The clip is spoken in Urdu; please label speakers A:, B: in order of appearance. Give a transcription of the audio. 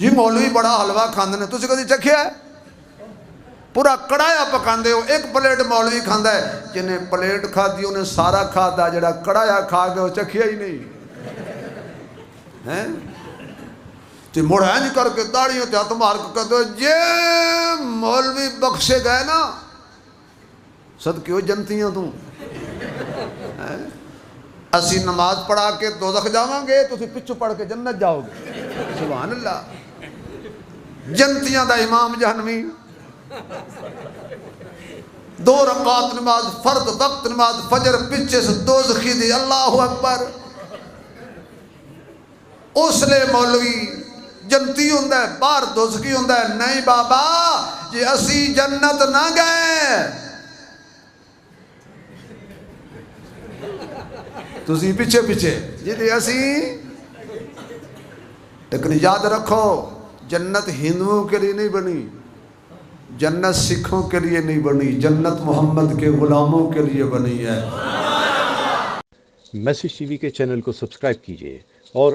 A: جی مولوی بڑا حلوہ کھاندے نے، تسی کدی چکھیا ہے؟ پورا کڑایا پکاندے ہو، ایک پلیٹ مولوی کھاندا ہے، جنہیں پلیٹ کھا دی انہیں سارا کھا دا، جڑا کڑایا کھا گئے وہ چکھیا ہی نہیں ہیں؟ تو مڑ اینج کر کے داڑیوں تے ہاتھ مار کے کہتے ہو جے مولوی بخشے گئے نا صدقے ہو جنتیاں تو اسی نماز پڑھا کے دوزخ جاواں گے، تسی پچھو پڑھ کے جنت جاؤ گے، سبحان اللہ۔ جنتیاں دا امام جہنمی، 2 رکعت نماز فرد وقت نماز فجر پچھے سے دوزخی دی، اللہ اکبر۔ اس لئے مولوی جنتی ہوندہ ہے، باہر دوزخی ہوندہ ہے۔ نہیں بابا جی اسی جنت نہ گئے، تسی پیچھے پیچھے جی اسی۔ لیکن یاد رکھو جنت ہندوؤں کے لیے نہیں بنی، جنت سکھوں کے لیے نہیں بنی، جنت محمد کے غلاموں کے لیے بنی ہے۔
B: میسج ٹی وی کے چینل کو سبسکرائب کیجئے اور